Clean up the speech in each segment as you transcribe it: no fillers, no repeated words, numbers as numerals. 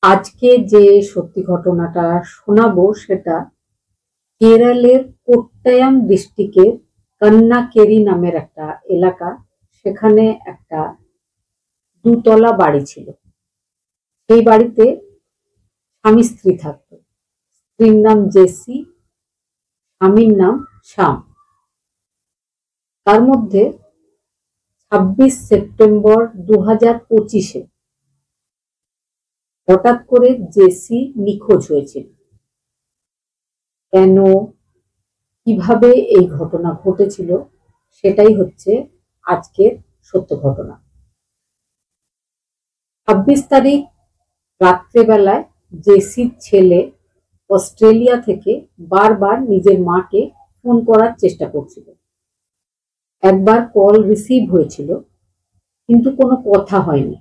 আজকে যে সত্যি ঘটনাটা শোনাবো সেটা কেরলের কোট্টায়াম ডিস্ট্রিক্টের কন্যাকেরি নামের একটা এলাকা। সেখানে একটা দুতলা বাড়ি ছিল। সেই বাড়িতে স্বামী স্ত্রী থাকতো। স্ত্রীর নাম জেসি, স্বামীর নাম শ্যাম। তার মধ্যে 26 সেপ্টেম্বর 2025-এ হঠাৎ করে জেসি নিখোঁজ হয়েছিল। কেন, কিভাবে এই ঘটনা ঘটেছিল সেটাই হচ্ছে আজকের সত্য ঘটনা। 26 তারিখ রাত্রেবেলায় জেসির ছেলে অস্ট্রেলিয়া থেকে বারবার নিজের মাকে ফোন করার চেষ্টা করছিল। একবার কল রিসিভ হয়েছিল, কিন্তু কোনো কথা হয়নি।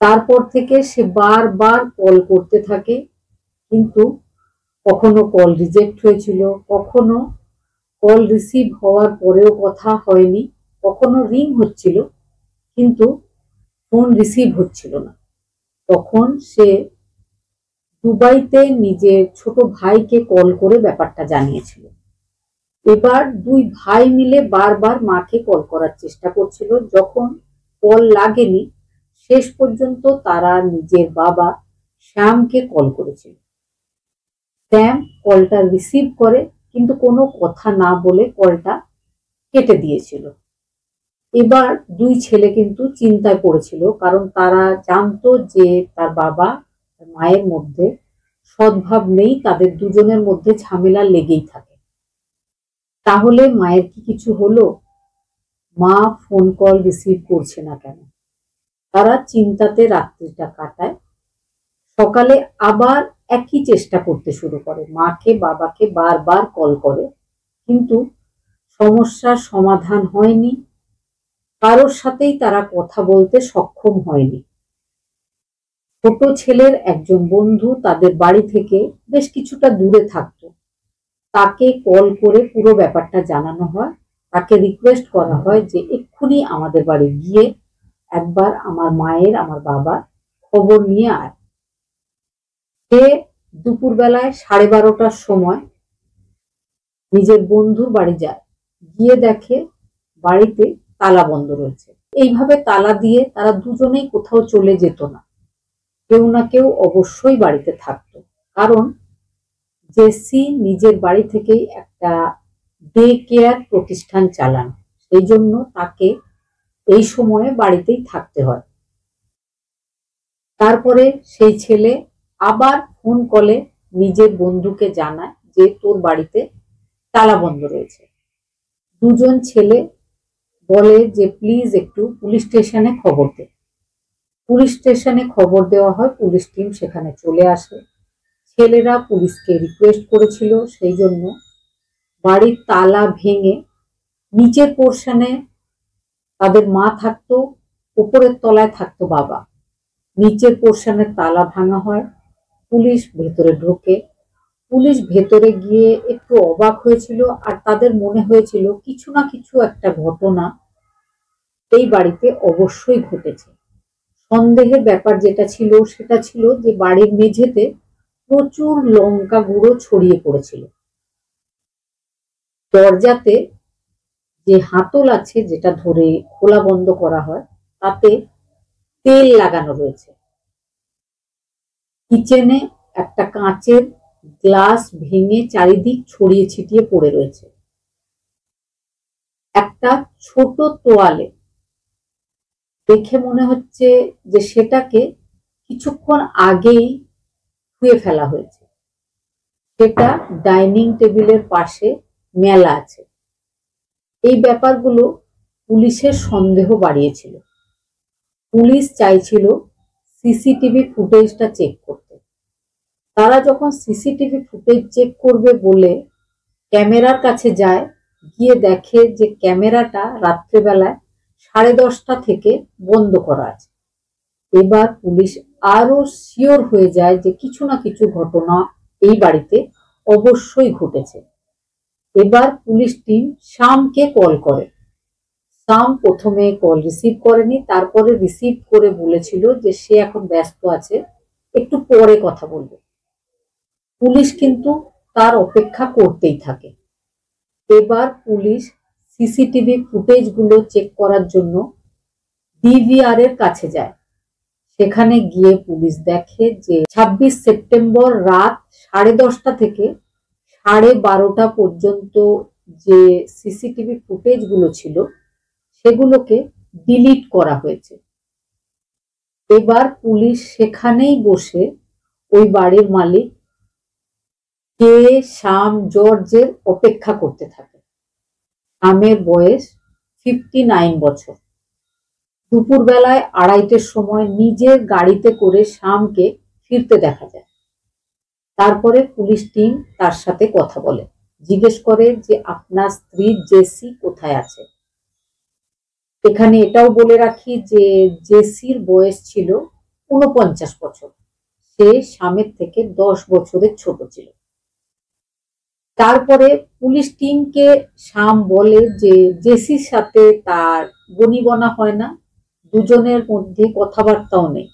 তারপর থেকে সে বারবার কল করতে থাকে, কিন্তু কখনো কল রিজেক্ট হয়েছিল, কখনো কল রিসিভ হওয়ার পরেও কথা হয়নি, কখনো রিং হচ্ছিল কিন্তু ফোন রিসিভ হচ্ছিল না। তখন সে দুবাইতে নিজের ছোট ভাইকে কল করে ব্যাপারটা জানিয়েছিল। এবার দুই ভাই মিলে বারবার মাকে কল করার চেষ্টা করছিল। যখন কল লাগেনি, শেষ পর্যন্ত তারা নিজের বাবা শ্যামকে কল করেছিল। শ্যাম কলটা রিসিভ করে, কিন্তু কোনো কথা না বলে কলটা কেটে দিয়েছিল। এবার দুই ছেলে কিন্তু চিন্তায় পড়েছিল, কারণ তারা জানতো যে তার বাবা মায়ের মধ্যে সদ্ভাব নেই, তাদের দুজনের মধ্যে ঝামেলা লেগেই থাকে। তাহলে মায়ের কি কিছু হলো? মা ফোন কল রিসিভ করছে না কেন? তারা চিন্তাতে রাত্রিটা কাটায়। সকালে আবার একই চেষ্টা করতে শুরু করে, মাকে বাবাকে বারবার কল করে, কিন্তু সমস্যার সমাধান হয়নি। কারোর সাথেই তারা কথা বলতে সক্ষম হয়নি। ছোট ছেলের একজন বন্ধু তাদের বাড়ি থেকে বেশ কিছুটা দূরে থাকতো। তাকে কল করে পুরো ব্যাপারটা জানানো হয়। তাকে রিকোয়েস্ট করা হয় যে এক্ষুনি আমাদের বাড়ি গিয়ে একবার আমার মায়ের, আমার বাবার খবর নিয়ে আয়। সে দুপুরবেলায় 12:30টার সময় নিজের বন্ধুর বাড়ি যায়। গিয়ে দেখে বাড়িতে তালা বন্ধ রয়েছে। এইভাবে তালা দিয়ে তারা দুজনেই কোথাও চলে যেত না। কেউ না কেউ অবশ্যই বাড়িতে থাকতো, কারণ জেসি নিজের বাড়ি থেকেই একটা ডে কেয়ার প্রতিষ্ঠান চালান। সেই জন্য তাকে এই সময়ে বাড়িতেই থাকতে হয়। তারপরে সেই ছেলে আবার ফোন কলে নিজের বন্ধুকে জানায় যে তোর বাড়িতে তালা বন্ধ রয়েছে। দুজন ছেলে বলে যে প্লিজ একটু পুলিশ স্টেশনে খবর দে। পুলিশ স্টেশনে খবর দেওয়া হয়, পুলিশ টিম সেখানে চলে আসে। ছেলেরা পুলিশকে রিকোয়েস্ট করেছিল, সেই জন্য বাড়ির তালা ভেঙে নিচের পোর্শনে তাদের মা থাকতো, উপরের তলায় থাকতো বাবা। নিচের পোর্শনের তালা ভাঙা হয়, পুলিশ ভেতরে ঢোকে। পুলিশ ভেতরে গিয়ে একটু অবাক হয়েছিল, আর তাদের মনে হয়েছিল কিছু না কিছু একটা ঘটনা এই বাড়িতে অবশ্যই ঘটেছে। সন্দেহের ব্যাপার যেটা ছিল সেটা ছিল যে বাড়ির মেঝেতে প্রচুর লঙ্কা গুঁড়ো ছড়িয়ে পড়েছিল। দরজাতে যে হাতল আছে, যেটা ধরে খোলা বন্ধ করা হয়, তাতে তেল লাগানো রয়েছে। কিচেনে একটা কাঁচের গ্লাস ভেঙে চারিদিক ছড়িয়ে ছিটিয়ে পড়ে রয়েছে। একটা ছোট তোয়ালে দেখে মনে হচ্ছে যে সেটাকে কিছুক্ষণ আগেই ধুয়ে ফেলা হয়েছে। সেটা ডাইনিং টেবিলের পাশে মেলা আছে। এই ব্যাপারগুলো পুলিশের সন্দেহ বাড়িয়েছিল। পুলিশ চাইছিল সিসিটিভি ফুটেজটা চেক করতে। তারা যখন সিসিটিভি ফুটেজ চেক করবে বলে ক্যামেরার কাছে যায়, গিয়ে দেখে যে ক্যামেরাটা রাত্রেবেলায় 10:30 থেকে বন্ধ করা আছে। এবার পুলিশ আরো শিওর হয়ে যায় যে কিছু না কিছু ঘটনা এই বাড়িতে অবশ্যই ঘটেছে। এবার পুলিশ টিম শ্যামকে কল করে। শ্যাম প্রথমে কল রিসিভ করেনি, তারপরে রিসিভ করে বলেছিল যে সে এখন ব্যস্ত আছে, একটু পরে কথা বলবো। পুলিশ কিন্তু তার অপেক্ষা করতেই থাকে। এবার পুলিশ সিসিটিভি ফুটেজ গুলো চেক করার জন্য ডিভিআর এর কাছে যায়। সেখানে গিয়ে পুলিশ দেখে যে 26 সেপ্টেম্বর রাত 10:30 থেকে 12:30 পর্যন্ত যে সিসিটিভি ফুটেজ গুলো ছিল সেগুলোকে ডিলিট করা হয়েছে। এবার পুলিশ সেখানেই বসে ওই বাড়ির মালিক কে শ্যাম জর্জের অপেক্ষা করতে থাকে। শ্যামের বয়স 59 বছর। দুপুরবেলায় 2:30টার সময় নিজের গাড়িতে করে শ্যামকে ফিরতে দেখা যায়। তারপরে পুলিশ টিম তার সাথে কথা বলে, জিজ্ঞেস করে যে আপনার স্ত্রী জেসি কোথায় আছে। এখানে এটাও বলে রাখি যে জেসির বয়স ছিল 49 বছর। সে শ্যামের থেকে 10 বছরের ছোট ছিল। তারপরে পুলিশ টিমকে শ্যাম বলে যে জেসির সাথে তার বনিবনা হয় না, দুজনের মধ্যে কথাবার্তাও নেই।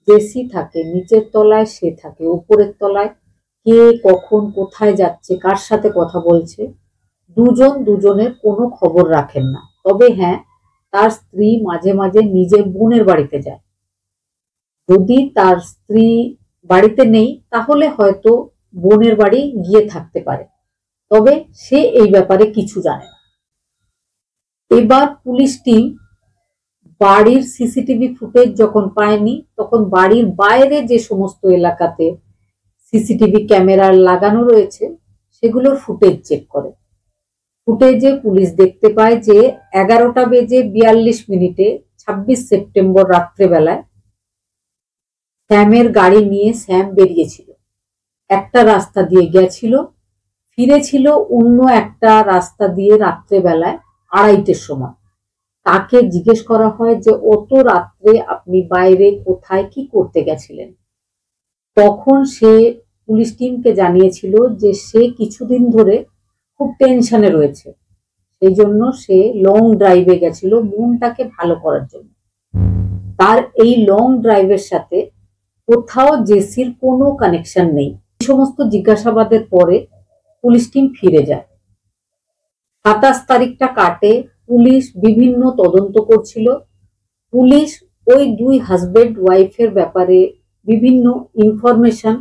জেসি থাকে নিচের তলায়, সে থাকে উপরের তলায়। কে কখন কোথায় যাচ্ছে, কার সাথে কথা বলছে, দুজন দুজনের কোনো খবর রাখেন না। তবে হ্যাঁ, তার স্ত্রী মাঝে মাঝে নিজের বোনের বাড়িতে যায়। যদি তার স্ত্রী বাড়িতে নেই তাহলে হয়তো বোনের বাড়ি গিয়ে থাকতে পারে, তবে সে এই ব্যাপারে কিছু জানে না। এবার পুলিশ টিম বাড়ির সিসিটিভি ফুটেজ যখন পায়নি, তখন বাড়ির বাইরে যে সমস্ত এলাকাতে সিসিটিভি ক্যামেরা লাগানো রয়েছে সেগুলোর ফুটেজ চেক করে। ফুটেজে পুলিশ দেখতে পায় যে 11:42 26 সেপ্টেম্বর রাত্রেবেলায় শ্যামের গাড়ি নিয়ে শ্যাম বেরিয়েছিল। একটা রাস্তা দিয়ে গেছিল, ফিরেছিল অন্য একটা রাস্তা দিয়ে রাত্রেবেলায় 2:30টার সময়। তাকে জিজ্ঞেস করা হয় যে অত রাত্রে আপনি বাইরে কোথায় কি করতে গেছিলেন। তখন সে পুলিশ টিমকে জানিয়েছিল যে সে কিছুদিন ধরে খুব টেনশনে রয়েছে, সেই জন্য সে লং ড্রাইভে গেছিল মনটাকে ভালো করার জন্য। তার এই লং ড্রাইভের সাথে কোথাও জেসির কোনো কানেকশন নেই। এই সমস্ত জিজ্ঞাসাবাদের পরে পুলিশ টিম ফিরে যায়। 27 তারিখটা কাটে, পুলিশ বিভিন্ন তদন্ত করছিল। পুলিশ ওই দুই হাজবেন্ড ওয়াইফের ব্যাপারে বিভিন্ন ইনফরমেশন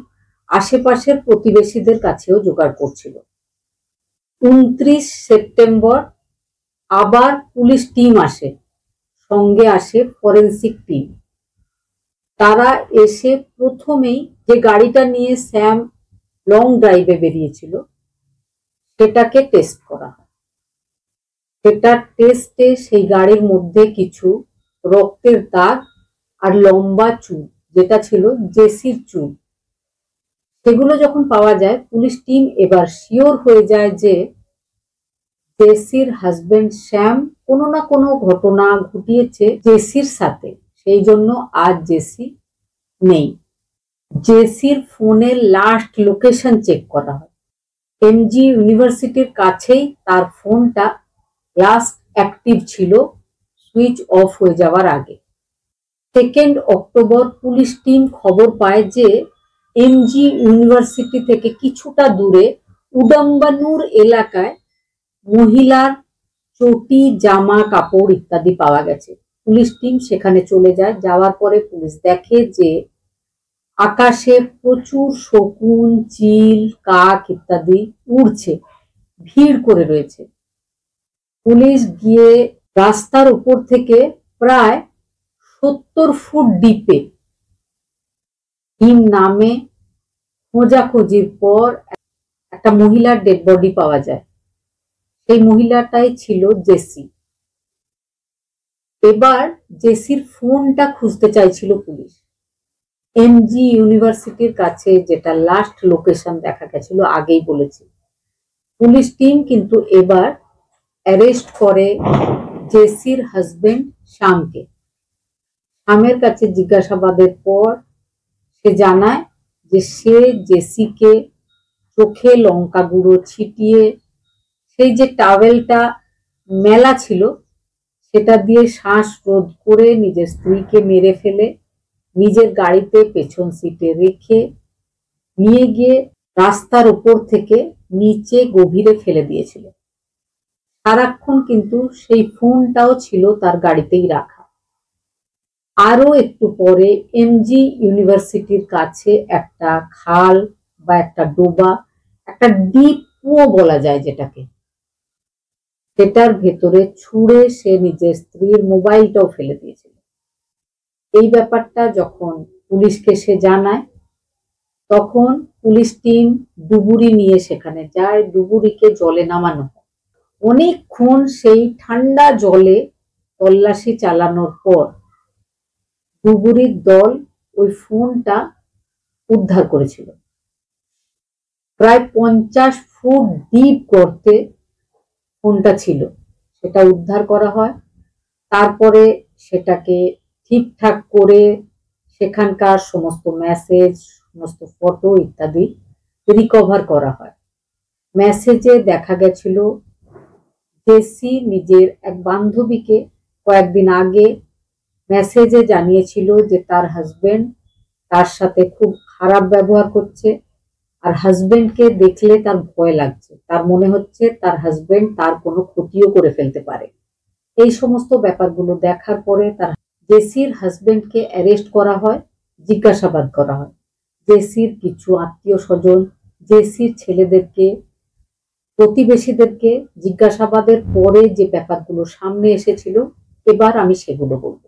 আশেপাশের প্রতিবেশীদের কাছেও জোগাড় করছিল। 29 সেপ্টেম্বর আবার পুলিশ টিম আসে, সঙ্গে আসে ফরেন্সিক টিম। তারা এসে প্রথমেই যে গাড়িটা নিয়ে শ্যাম লং ড্রাইভে বেরিয়েছিল সেটাকে টেস্ট করা হয়। সেটা টেস্টে সেই গাড়ির মধ্যে কিছু রক্তের দাগ আর লম্বা চুল, যেটা ছিল জেসির চুল, সেগুলো যখন পাওয়া যায় পুলিশ টিম এবার শিওর হয়ে যায় যে জেসির হাজবেন্ড শ্যাম কোনো না কোনো ঘটনা ঘটিয়েছে জেসির সাথে, সেই জন্য আজ জেসি নেই। জেসির ফোনের লাস্ট লোকেশন চেক করা হয়। এমজি ইউনিভার্সিটির কাছেই তার ফোনটা লাস্ট অ্যাক্টিভ ছিল, সুইচ অফ হয়ে যাওয়ার আগে। 2 অক্টোবর পুলিশ টিম খবর পায় যে এমজি ইউনিভার্সিটি থেকে কিছুটা দূরে উডাম্বানুর এলাকায় মহিলার চটি, জামা কাপড় ইত্যাদি পাওয়া গেছে। পুলিশ টিম সেখানে চলে যায়। যাওয়ার পরে পুলিশ দেখে যে আকাশে প্রচুর শকুন, চিল, কাক ইত্যাদি উড়ছে, ভিড় করে রয়েছে। পুলিশ গিয়ে রাস্তার উপর থেকে প্রায় 70 ফুট ডিপে নামে খোঁজাখুঁজির পর একটা মহিলার ডেড বডি পাওয়া যায়। সেই মহিলাটাই ছিল জেসি। এবার জেসির ফোনটা খুঁজতে চাইছিল পুলিশ। এমজি ইউনিভার্সিটির কাছে যেটা লাস্ট লোকেশন দেখা গেছিল, আগেই বলেছি। পুলিশ টিম কিন্তু এবার অ্যারেস্ট করে জেসির হাজবেন্ড শ্যামকে। শ্যামের কাছে জিজ্ঞাসাবাদের পর সে জানায় যে সে জেসিকে চোখে লঙ্কা গুঁড়ো ছিটিয়ে সেই যে টাওয়েলটা মেলা ছিল সেটা দিয়ে শ্বাস রোধ করে নিজের স্ত্রীকে মেরে ফেলে নিজের গাড়িতে পেছন সিটে রেখে নিয়ে গিয়ে রাস্তার উপর থেকে নিচে গভীরে ফেলে দিয়েছিল। সারাক্ষণ কিন্তু সেই ফোনটাও ছিল তার গাড়িতেই রাখা। আরো একটু পরে এমজি ইউনিভার্সিটির কাছে একটা খাল বা একটা ডোবা, একটা ডিপ কুয়ো বলা যায় যেটাকে, সেটার ভেতরে ছুঁড়ে সে নিজের স্ত্রীর মোবাইলটাও ফেলে দিয়েছিল। এই ব্যাপারটা যখন পুলিশকে সে জানায়, তখন পুলিশ টিম ডুবুরি নিয়ে সেখানে যায়। ডুবুরিকে জলে নামানো হয়। অনেকক্ষণ সেই ঠান্ডা জলে তল্লাশি চালানোর পর ডুবুরির দল ওই ফোনটা উদ্ধার করেছিল। প্রায় 50 ফুট ডিপ গর্তে ফোনটা ছিল, সেটা উদ্ধার করা হয়। তারপরে সেটাকে ঠিকঠাক করে সেখানকার সমস্ত মেসেজ, সমস্ত ফটো ইত্যাদি রিকভার করা হয়। মেসেজে দেখা গেছিল জেসি নিজের এক বান্ধবীকে কয়েকদিন আগে মেসেজে জানিয়েছিল যে তার হাজবেন্ড তার সাথে খুব খারাপ ব্যবহার করছে, আর হাজবেন্ডকে দেখলে তার ভয় লাগছে, তার মনে হচ্ছে তার হাজবেন্ড তার কোনো ক্ষতিও করে ফেলতে পারে। এই সমস্ত ব্যাপারগুলো দেখার পরে তার জেসির হাজবেন্ডকে অ্যারেস্ট করা হয়, জিজ্ঞাসাবাদ করা হয়। জেসির কিছু আত্মীয় স্বজন, জেসির ছেলেদেরকে, প্রতিবেশীদেরকে জিজ্ঞাসাবাদের পরে যে ব্যাপারগুলো সামনে এসেছিল, এবার আমি সেগুলো বলবো।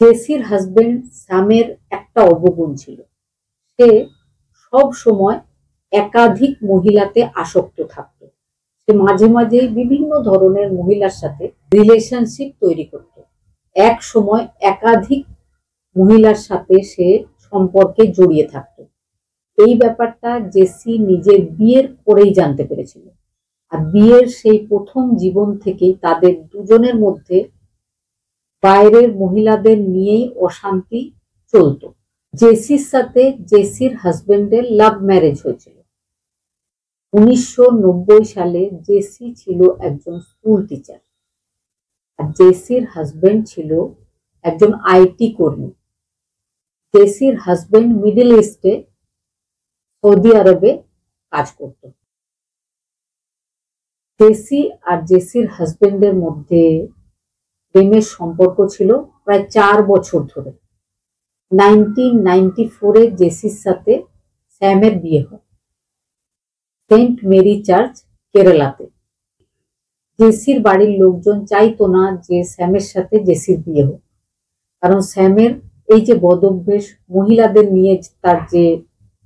জেসির হাজবেন্ড স্যামের একটা অবগুণ ছিল, সে সব সময় একাধিক মহিলাতে আসক্ত থাকত। সে মাঝে মাঝে বিভিন্ন ধরনের মহিলার সাথে রিলেশনশিপ তৈরি করত। এক সময় একাধিক মহিলার সাথে সে সম্পর্কে জড়িয়ে থাকত। এই ব্যাপারটা জেসি নিজের বিয়ের পরেই জানতে পেরেছিল। আর বিয়ের সেই প্রথম জীবন থেকেই তাদের দুজনের মধ্যে বাইরের মহিলাদের নিয়েই অশান্তি চলতো। জেসির সাথে জেসির হাজবেন্ডের লাভ ম্যারেজ হয়েছিল। 1990 সালে জেসি ছিল একজন স্কুল টিচার, আর জেসির হাজবেন্ড ছিল একজন আইটি কর্মী। জেসির হাজবেন্ড মিডল ইস্টে, সৌদি আরবে কাজ করত। জেসি আর জেসির হাজবেন্ডের মধ্যে প্রেমের সম্পর্ক ছিল প্রায় 4 বছর ধরে। 1994-এ জেসির সাথে স্যামের বিয়ে হয় সেন্ট মেরি চার্চ, কেরালাতে। জেসির বাড়ির লোকজন চাইতো না যে স্যামের সাথে জেসির বিয়ে হোক, কারণ স্যামের এই যে বদঅভ্যেস, মহিলাদের নিয়ে তার যে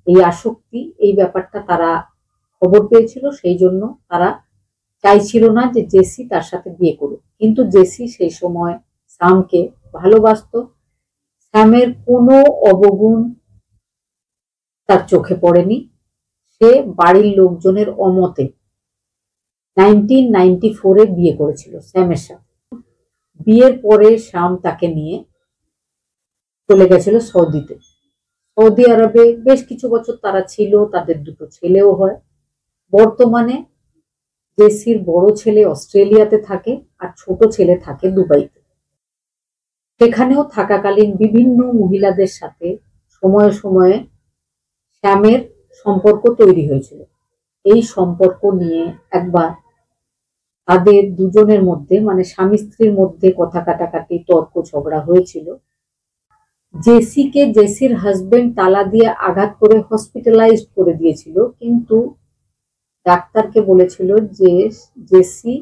এই আসক্তি, এই ব্যাপারটা তারা খবর পেয়েছিল, সেই জন্য তারা চাইছিল না যে জেসি তার সাথে বিয়ে করুক। কিন্তু জেসি সেই সময় স্যামকে ভালোবাসতো। স্যামের কোনো অবগুণ তার চোখে পড়েনি। সে বাড়ির লোকজনের অমতে 1994-এ বিয়ে করেছিল স্যামের সাথে। বিয়ের পরে স্যাম তাকে নিয়ে চলে গেছিল সৌদিতে। সৌদি আরবে বেশ কিছু বছর তারা ছিল, তাদের 2টো ছেলেও হয়। বর্তমানে জেসির বড় ছেলে অস্ট্রেলিয়াতে থাকে, আর ছোট ছেলে থাকে দুবাইতে। সেখানেও থাকাকালীন বিভিন্ন মহিলাদের সাথে সময়ে সময়ে স্যামের সম্পর্ক তৈরি হয়েছিল। এই সম্পর্ক নিয়ে একবার তাদের দুজনের মধ্যে, মানে স্বামী স্ত্রীর মধ্যে কথা কাটাকাটি, তর্ক ঝগড়া হয়েছিল। জেসিকে জেসির হাজবেন্ড তালা দিয়ে আঘাত করে হসপিটালাইজড করে দিয়েছিল, কিন্তু ডাক্তারকে বলেছিল যে জেসি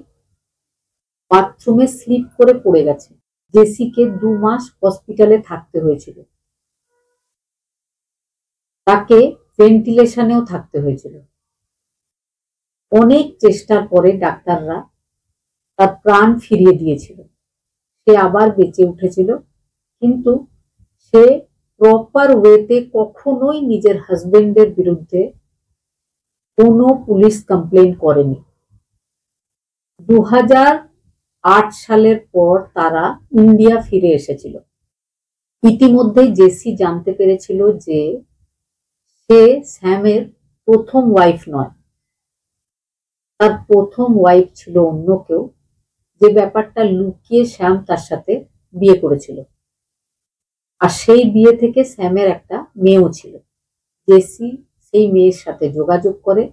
বাথরুমে স্লিপ করে পড়ে গেছে। জেসিকে 2 মাস হসপিটালে থাকতে হয়েছিল, তাকে ভেন্টিলেশনেও থাকতে হয়েছিল। অনেক চেষ্টার পরে ডাক্তাররা তার প্রাণ ফিরিয়ে দিয়েছিল, সে আবার বেঁচে উঠেছিল। কিন্তু সে প্রপার ওয়েতে কখনোই নিজের হাজবেন্ডের বিরুদ্ধে কোনো পুলিশ কমপ্লেন করেনি। 2008 সালের পর তারা ইন্ডিয়া ফিরে এসেছিল। ইতিমধ্যে জেসি জানতে পেরেছিল যে সে স্যামের প্রথম ওয়াইফ নয়, তার প্রথম ওয়াইফ ছিল অন্য কেউ, যে ব্যাপারটা লুকিয়ে স্যাম তার সাথে বিয়ে করেছিল। আর সেই বিয়ে থেকে স্যামের একটা মেয়েও ছিল। জেসি সেই মেয়ের সাথে যোগাযোগ করে।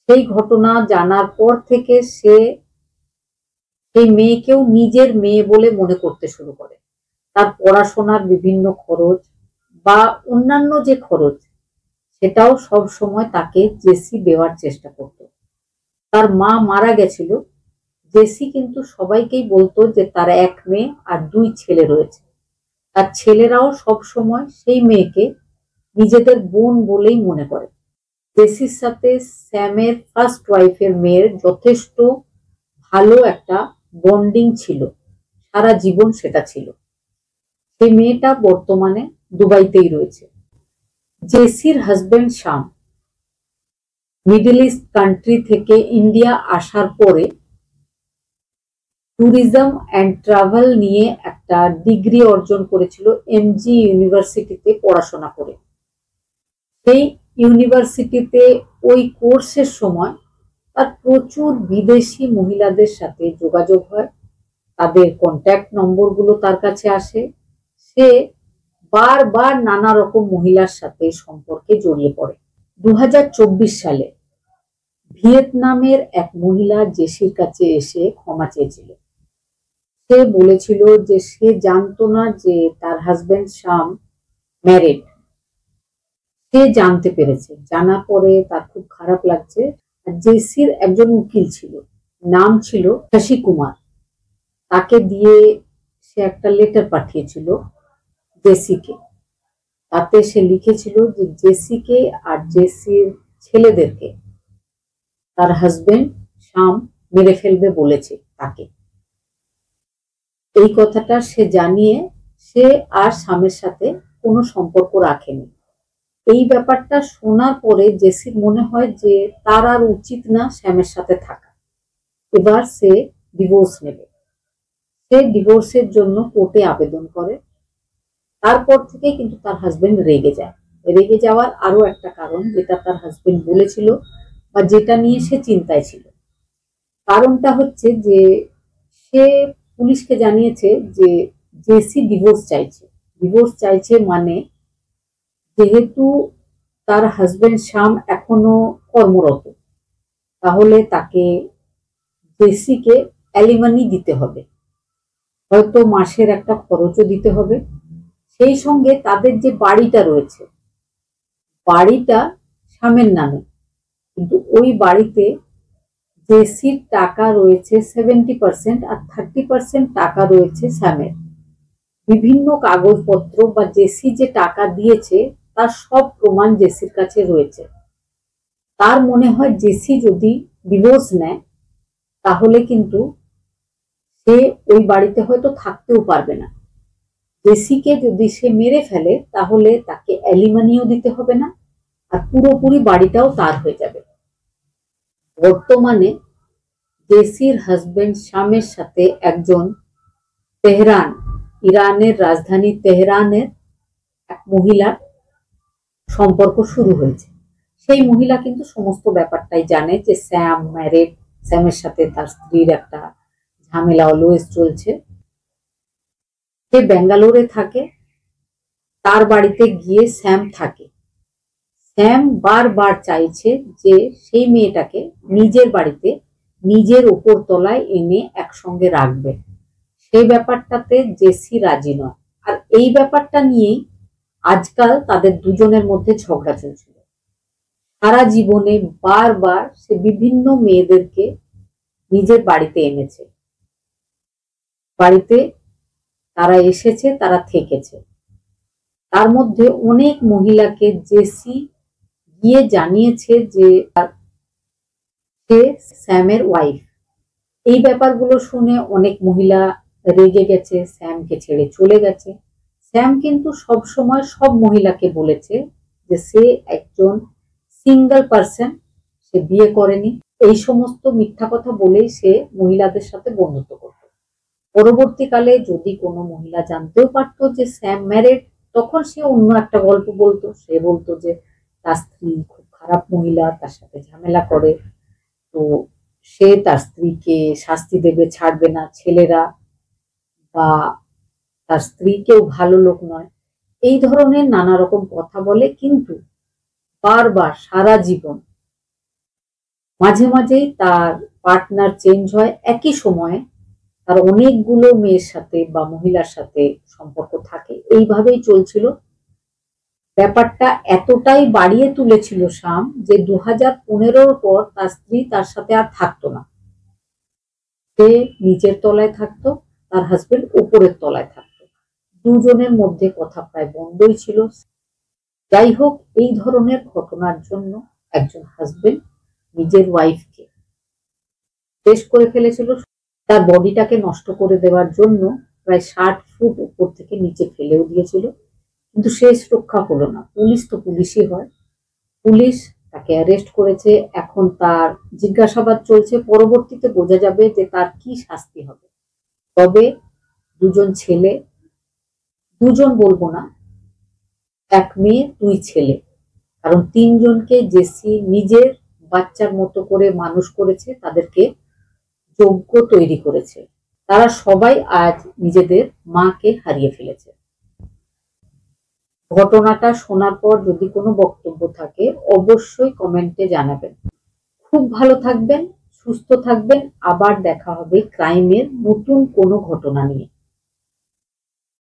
সেই ঘটনা জানার পর থেকে সে সেই মেয়েকেও নিজের মেয়ে বলে মনে করতে শুরু করে। তার পড়াশোনার বিভিন্ন খরচ বা অন্যান্য যে খরচ, সেটাও সব সময় তাকে জেসি দেওয়ার চেষ্টা করত। তার মা মারা গেছিল। জেসি কিন্তু সবাইকেই বলতো যে তার এক মেয়ে আর দুই ছেলে রয়েছে। তার ছেলেরাও সব সময় সেই মেয়েকে নিজেদের বোন বলেই মনে করে। জেসির সাথে স্যামের ফার্স্ট ওয়াইফের মেয়ের যথেষ্ট ভালো একটা বন্ডিং ছিল, সারা জীবন সেটা ছিল। সেই মেয়েটা বর্তমানে দুবাইতেই রয়েছে। জেসির হাজবেন্ড শাম মিডল ইস্ট কান্ট্রি থেকে ইন্ডিয়া আসার পরে ট্যুরিজম অ্যান্ড ট্রাভেল নিয়ে একটা ডিগ্রি অর্জন করেছিল এমজি ইউনিভার্সিটিতে পড়াশোনা করে। সেই ইউনিভার্সিটিতে ওই কোর্সের সময় তার প্রচুর বিদেশি মহিলাদের সাথে যোগাযোগ হয়। তাদের কন্ট্যাক্ট নম্বরগুলো তার কাছে আসে। সে বারবার নানা রকম মহিলার সাথে সম্পর্কে জড়িয়ে পড়ে। 2024 সালে ভিয়েতনামের এক মহিলা জেসির কাছে এসে ক্ষমা চেয়েছিল। সে বলেছিল যে সে জানতো না যে তার হাজবেন্ড শাম ম্যারিড। সে জানতে পেরেছে, জানার পরে তার খুব খারাপ লাগছে। আর জেসির একজন উকিল ছিল, নাম ছিল শশী কুমার। তাকে দিয়ে সে একটা লেটার পাঠিয়েছিল জেসিকে। তাতে সে লিখেছিল যে জেসিকে আর জেসির ছেলেদেরকে তার হাজবেন্ড শাম মেরে ফেলবে বলেছে তাকে। এই কথাটা সে জানিয়ে সে আর শামের সাথে কোনো সম্পর্ক রাখেনি। এই ব্যাপারটা শোনার পরে জেসির মনে হয় যে তার আর উচিত না শ্যামের সাথে থাকা। এবার সে ডিভোর্স নেবে। সে ডিভোর্সের জন্য কোর্টে আবেদন করে। তারপর থেকে কিন্তু তার হাজবেন্ড রেগে যায়। রেগে যাওয়ার আরো একটা কারণ, যেটা তার হাজবেন্ড বলেছিল বা যেটা নিয়ে সে চিন্তায় ছিল, কারণটা হচ্ছে যে সে পুলিশকে জানিয়েছে যে জেসি ডিভোর্স চাইছে। ডিভোর্স চাইছে মানে যেহেতু তার হাজবেন্ড শাম এখনো কর্মরত, তাহলে তাকে জেসিকে অ্যালিমানি দিতে হবে, হয়তো মাসের একটা খরচও দিতে হবে। সেই সঙ্গে তাদের যে বাড়িটা রয়েছে, বাড়িটা শামের নামে, কিন্তু ওই বাড়িতে জেসির টাকা রয়েছে 70% আর 30% টাকা রয়েছে শ্যামের। বিভিন্ন কাগজপত্র বা জেসি যে টাকা দিয়েছে তার সব প্রমাণ জেসির কাছে রয়েছে। তার মনে হয় জেসি যদি ডিভোর্স নেয় তাহলে কিন্তু সে ওই বাড়িতে হয়তো থাকতেও পারবে না। জেসিকে যদি সে মেরে ফেলে তাহলে তাকে অ্যালিমানিও দিতে হবে না, আর পুরোপুরি বাড়িটাও তার হয়ে যাবে। বর্তমানে জেসির হাজবেন্ড শামের সাথে একজন তেহরান, ইরানের রাজধানী তেহরানের এক মহিলার সম্পর্ক শুরু হয়েছে। সেই মহিলা কিন্তু সমস্ত ব্যাপারটাই জানে যে স্যাম ম্যারিড, স্যামের সাথে তার স্ত্রীর একটা ঝামেলা অলওয়েজ চলছে। সে ব্যাঙ্গালোরে থাকে। তার বাড়িতে গিয়ে স্যাম থাকে। স্যাম বারবার চাইছে যে সেই মেয়েটাকে নিজের বাড়িতে নিজের উপর তলায় এনে একসঙ্গে রাখবে। সেই ব্যাপারটাতে জেসি রাজি নয়। আর এই ব্যাপারটা নিয়েই আজকাল তাদের দুজনের মধ্যে ঝগড়া চলছিল। সারা জীবনে বারবার সে বিভিন্ন মেয়েদেরকে নিজের বাড়িতে এনেছে। বাড়িতে তারা এসেছে, তারা থেকেছে। তার মধ্যে অনেক মহিলাকে জেসি গিয়ে জানিয়েছে যে সে স্যামের ওয়াইফ। এই ব্যাপারগুলো শুনে অনেক মহিলা রেগে গেছে, স্যামকে ছেড়ে চলে গেছে। স্যাম কিন্তু সব সময় সব মহিলাকে বলেছে যে সে একজন সিঙ্গেল পার্সন, সে বিয়ে করেনি। এই সমস্ত মিথ্যা কথা বলেই সে মহিলাদের সাথে বন্ধুত্ব করত। পরবর্তীকালে যদি কোনো মহিলা জানতেও পারতো যে স্যাম ম্যারিড, তখন সে অন্য একটা গল্প বলতো। সে বলতো যে তার স্ত্রী খুব খারাপ মহিলা, তার সাথে ঝামেলা করে, তো সে তার স্ত্রীকে শাস্তি দেবে, ছাড়বে না। ছেলেরা বা তার স্ত্রী কেউ ভালো লোক নয়, এই ধরনের নানা রকম কথা বলে। কিন্তু বারবার সারা জীবন মাঝে মাঝেই তার পার্টনার চেঞ্জ হয়। একই সময়ে তার অনেকগুলো মেয়ের সাথে বা মহিলার সাথে সম্পর্ক থাকে। এইভাবেই চলছিল। ব্যাপারটা এতটাই বাড়িয়ে তুলেছিল শাম যে 2015-র পর তার স্ত্রী তার সাথে আর থাকতো না। সে নিচের তলায় থাকতো, তার হাজবেন্ড উপরের তলায় থাকতো। দুজনের মধ্যে কথা প্রায় বন্ধই ছিল। যাই হোক, এই ধরনের ঘটনার জন্য একজন হাজবেন্ড নিজের ওয়াইফকে শেষ করে ফেলেছিল। তার বডিটাকে নষ্ট করে দেওয়ার জন্য প্রায় 60 ফুট উপর থেকে নিচে ফেলেও দিয়েছিল। কিন্তু শেষ রক্ষা হলো না। পুলিশ তো পুলিশই হয়। পুলিশ তাকে অ্যারেস্ট করেছে। এখন তার জিজ্ঞাসাবাদ চলছে। পরবর্তীতে বোঝা যাবে যে তার কি শাস্তি হবে। তবে দুজন ছেলে, দুজন বলবো না, এক মেয়ে 2 ছেলে, কারণ 3 জনকে জেসি নিজের বাচ্চার মতো করে মানুষ করেছে, তাদেরকে যোগ্য তৈরি করেছে। তারা সবাই আজ নিজেদের মাকে হারিয়ে ফেলেছে। ঘটনাটা শোনার পর যদি কোনো বক্তব্য থাকে অবশ্যই কমেন্টে জানাবেন। খুব ভালো থাকবেন, সুস্থ থাকবেন। আবার দেখা হবে ক্রাইমের নতুন কোনো ঘটনা নিয়ে।